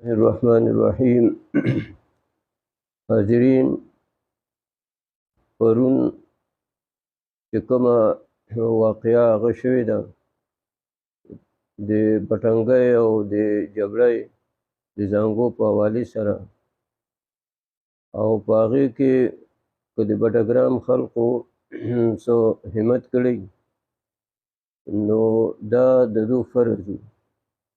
الرحمن الرحیم. حاضرین، پرون چې کومه واقعه هغه شوې ده د پټنګۍ او د جګړې د زانګو په حوالې سره، او په هغې کې که د بټګرام خلقو څه همت کړی نو دا د دو فرض و،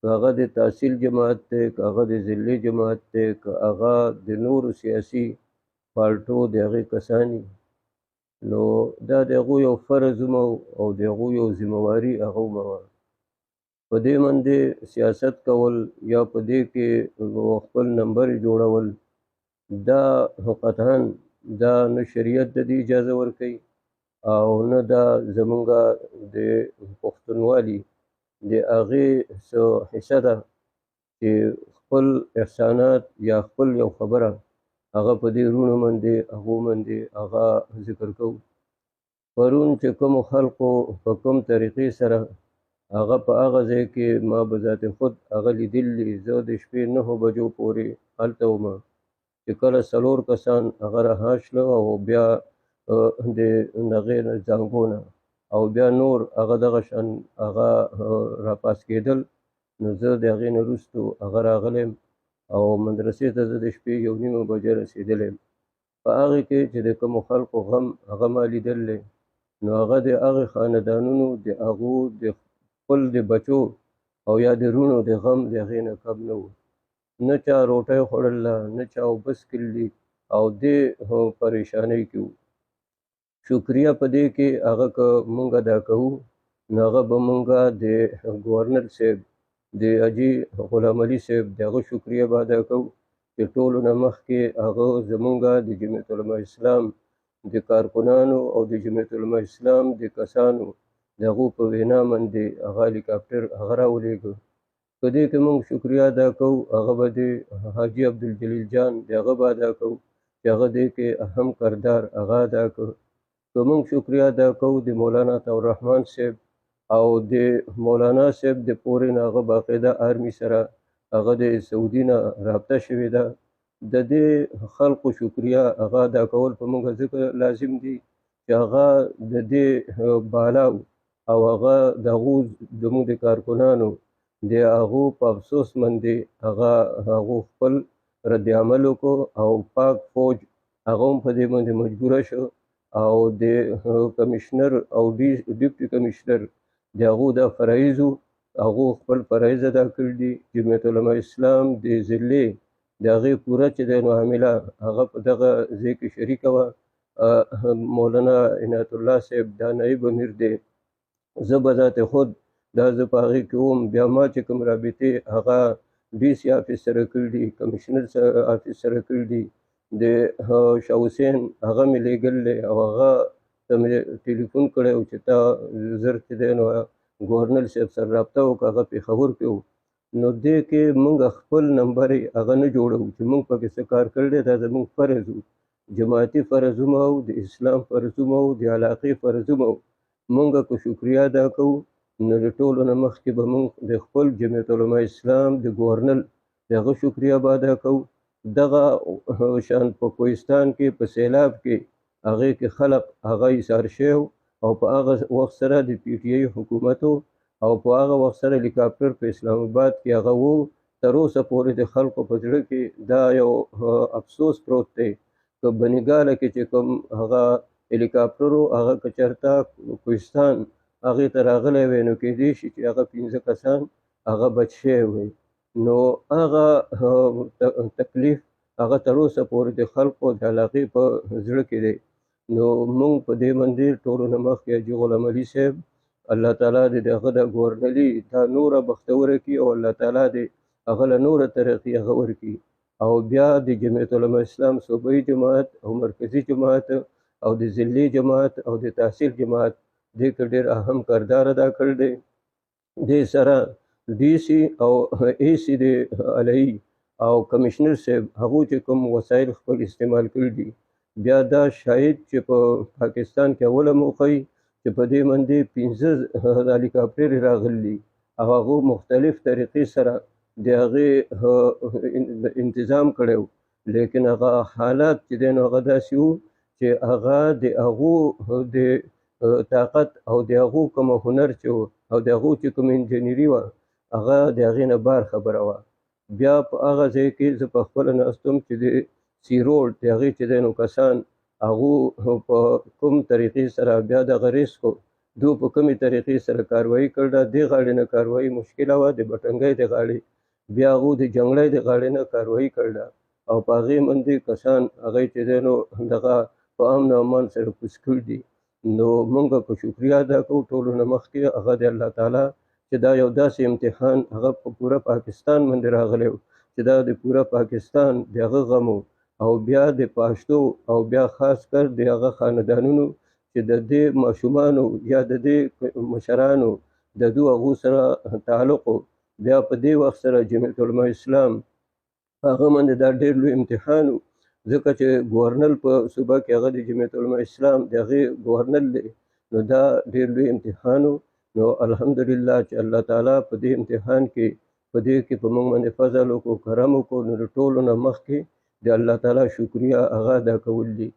که هغه د تحصیل جماعت دی، که هغه د ضلعي جماعت دی، که هغه د نورو سیاسي پارټو د هغې کسانی، نو دا د هغو یو فرض هم او د هغو یو ذمهواري هغه هم وه. په دې باندې سیاست کول یا په دې کې خپل نمبر جوړول، دا قطعا دا نه شریعت د دې اجازه ورکوي او نه دا زمونږ د پښتونوالي د هغې څه حصه ده چې خپل احسانات یا خپل یو خبره هغه په دې وروڼو باندې هغو باندې هغه ذکر کوو. پرون چې کومو خلقو په کوم طریقې سره هغه په هغه ځای کې ما به ذات خود هغه لیدلي، زه د شپې 9 بجو پورې هلته وم چې کله 4 کسان هغه رها شله او بیا د هغې نه زانګو نه او بیا نور هغه دغه شان هغه راپاس کېدل، نو زه د هغې نه وروستو هغه راغلی یم او مدرسې ته زه د شپې 1:30 بجې رسېدلی یم. په هغې کې چې د کومو خلقو غم هغه ما لیدلی، نو هغه د هغې خاندانونو د هغو د خپل د بچو او یا د وروڼو د غم د هغې نه کم نه و. نه چا روټۍ خوړله، نه چا اوبه څښلي او دې پریشانۍ کې وو. شکریه په دې کې هغه که مونږ ادا کوو نو هغه به مونږ د ګورنر صاحب د حاجي غلام علي صاحب د هغه شکریه به ادا کوو چې ټولو نه مخکې هغه زمونږ د جمعیت علماء اسلام د کارکنانو او د جمعیت علماء اسلام د کسانو د هغو په وینا باندې هغه هلیکاپټر هغه راولېږه. په دې کې مونږ شکریه ادا کوو، هغه به د حاجي عبدالجلیل جان د هغه به ادا کوو چې هغه دې کې اهم کردار هغه ادا کړ. که مونږ شکریه ادا کوو د مولانا طاهرالرحمن صاحب او د مولانا صاحب د پورې نه هغه باقاعده آرمي سره هغه د سعودي نه رابطه شوې ده، د دې خلقو شکریه هغه ادا کول په مونږ ځکه لازم دي چې هغه د دې بالا او هغه د هغو زموږ د کارکنانو د هغو په افسوس باندې هغه خپل رد عمل وکړو او پاک فوج هغه هم په دې باندې مجبوره شو او د کمشنر او ډیپټي کمشنر د هغو د فرایضو هغو خپل فرایض ادا کړي دي. جمعیت علماء اسلام د ضلعې د هغې پوره چې دی نو عامله هغه په دغه ځای کې شریکه وه. مولانا عنایت الله صاحب دا نایب امیر دی، زه به ذات خود دا زه په هغې کې وم. بیا ما چې کوم رابطې هغه ډي سي آفس سره کړي دي، کمشنر آفس سره کړي دي، د شاه حسین هغه مې لېږلی او هغه ته مې ټلیفون کړی و چې تا زر چې دی نو ګورنر صاحب سره رابطه وکړه، هغه پېښور کې و. نو دې کې مونږ خپل نمبر هغه نه جوړوو چې مونږ پکې څه کار کړی، دا زمونږ فرض و، جماعتي فرض هم او د اسلام فرض هم او د علاقې فرض هم او. مونږ که شکریه ادا کوو نو د ټولو نه مخکې به مونږ د خپل جمعیت علماء اسلام د ګورنر د هغه شکریه به ادا کوو. دغه شان په کوهستان کې په سیلاب کې هغې کې خلق هغه ایثار شوی او په هغه وخت سره د پی ټي آی حکومت او په هغه وخت سره هلیکاپټر په اسلام آباد کې هغه و. تر اوسه پورې د خلقو په زړه کې دا یو افسوس پروت دی که بنګاله کې چې کوم هغه هلیکاپټر و هغه که چېرته کوهستان هغې ته راغلی وی نو کېدای شي چې هغه 15 کسان هغه بچ شوی وی. نو هغه تکلیف هغه تر اوسه پورې د خلقو د علاقې په زړه کې دی. نو مونږ په دې باندې ټولو نه مخکې حاجي غلام علي صاحب الله تعالی دې د هغه د ګورنري دا نوره بختوره کړي او الله تعالی دې هغه له نوره ترقي هغه ورکړي. او بیا د جمعیت علماء اسلام صوبایي جماعت او مرکزي جماعت او د ضلعي جماعت او د تحصیل جماعت دې کې ډېر اهم کردار ادا کړی دی. دې سره ډي سي او اے سي د علایي او کمشنر صاحب هغو چې کوم وسایل خپل استعمال کړي دي، بیا دا شاید چې په پاکستان کې اوله موقع چې په دې باندې 15 هلیکاپټر راغلي او هغو مختلف طریقې سره د هغې انتظام کړی و، لیکن هغه حالات چې دی نو هغه داسې وو چې هغه د هغو د طاقت او د هغو کوم هنر چې و او د هغو چې کوم انجینري وه هغه د هغې نه بار خبره وه. بیا په هغه ځای کې زه په خپله ناستم چې د سی روډ د هغې چې دی نو کسان هغو په کوم طریقې سره بیا دغه ریسکو دو په کومې طریقې سره کاروایي کړله، دې غاړې نه کاروایي مشکله وه، د بټنګۍ د غاړې بیا هغو د جنګړۍ د غاړې نه کاروایي کړله او په هغې باندې کسان هغوی چې دی نو دغه په امن او امان سره کوز کړي دي. نو موږ په شکریه ادا کوو ټولو نه مخکې هغه د الله تعالی چې دا یو داسې امتحان هغه په پوره پاکستان باندې راغلی و چې دا د پوره پاکستان د هغه غم او بیا د پښتو او بیا خاص کر د هغه خاندانونو چې د دې ماشومانو یا د دې مشرانو د دو هغو سره تعلق بیا په دې وخت سره جمعیت علماء اسلام هغه باندې دا ډېر لوی امتحان و، ځکه چې ګورنر په صوبه کې هغه د جمعیت علماء اسلام د هغې ګورنر دی، نو دا ډېر لوی امتحان و. نو الحمدلله چې الله تعالی په دې امتحان کې په دې کې په موږ باندې فضل وکړو، کرم وکړو، نو د ټولو نه مخکې د الله تعالی شکریه هغه ادا کول دي.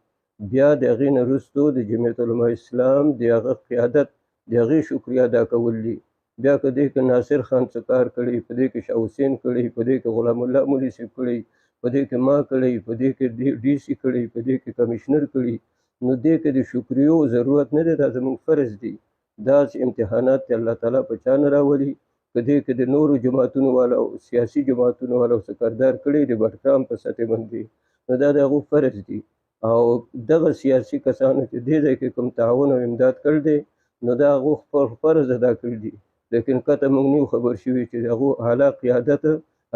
بیا د هغې نه وروستو د جمعیت علماء اسلام د هغه قیادت د هغې شکریه ادا کول دي. بیا په دې کې ناصر خان څه کار کړی، په دې کې شاه حسین کړی، په دې کې غلام الله مولوي صاحب کړی، په دې کې ما کړی، په دې کې ډي سي کړی، په دې کې کمشنر کړی، نو دې کې د شکریو ضرورت نه دی، دا زموږ فرض دی. داسې امتحانات چې الله تعالی په چا نه راولي، په دې کې د نورو جماعتونو والا او سیاسي جماعتونو والا سکردار کړی د بټګرام په سطح باندې، نو دا د هغو فرض دی. او دغه سیاسي کسانو چې دې ځای کې کوم تعاون او امداد کړ دی، نو دا هغو خپل فرض ادا کړی دي، لیکن کته موږ نه خبر شوي چې هغو اعلی قیادت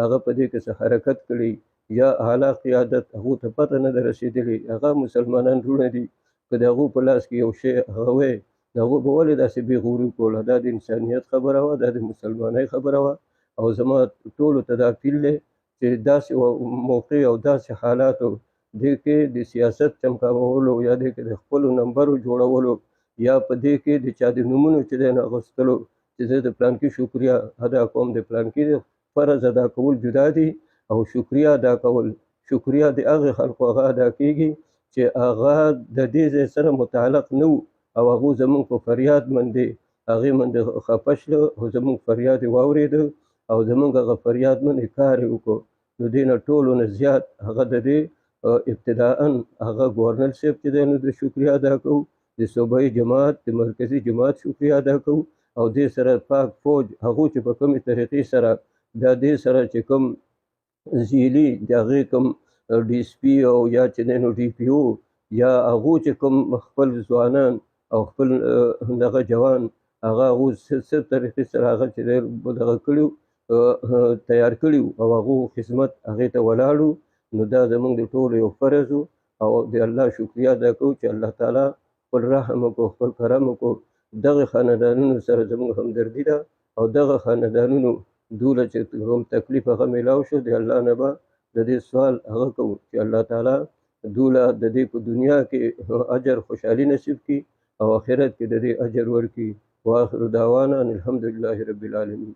هغه په دې کې څه حرکت کړی یا اعلی قیادت هغو ته پته نه ده رسېدلې، هغه مسلمانان وروڼه دي، که د هغو په لاس کې یو شی هغه وی د هغو به ولې داسې بې غوري کوله، دا د انسانیت خبره وه، دا د مسلمانۍ خبره وه. او زما ټولو ته دا اپیل دی چې داسې موقع او داسې حالاتو دې کې د سیاست چمکاولو یا دې کې د خپلو نمبرو جوړولو یا په دې کې د چا د نومونو چې دی نه اخیستلو چې زه د پلانکي شکریه ادا کوم، د پلانکي فرض ادا کول جدا دي او شکریه ادا کول، شکریه د هغې خلکو هغه ادا کېږي چې هغه د دې ځای سره متعلق نه وو او هغو زموږ په فریاد باندې هغې باندې خفه شله او زموږ فریاد یې واورېده او زموږ هغه فریاد باندې کار یې وکړو. نو دې نه ټولو نه زیات هغه د دې ابتداءً هغه ګورنر صاحب چې دی نو د شکریه ادا کوو، د صوبایي جماعت د مرکزي جماعت شکریه ادا کوو او دې سره پاک فوج هغو چې په کومې طریقې سره بیا دې سره چې کوم زیلي د هغې کوم ډي اس پي او یا چې دی نو ډي پي او یا هغو چې کوم خپل ځوانان او خپل دغه جوان هغه هغو څه طریقې سره هغه چې دی دغه کړي تیار کړي او هغو خدمت هغې ته ولاړو، نو دا زموږ د ټولو یو فرض و او د الله شکریه ادا کوو چې الله تعالی خپل رحم وکړو، خپل کرم وکړو. دغه خاندانونو سره زموږ همدردي ده او دغه خاندانونو دوله چې کوم تکلیف هغه میلاو شو، د الله نه به د دې سوال هغه کوو چې الله تعالی دوله د دې په دنیا کې اجر خوشحالي نصیب کړي او آخرت کې د دې اجر ورکړي. واخر دعوانا الحمدلله رب العالمین.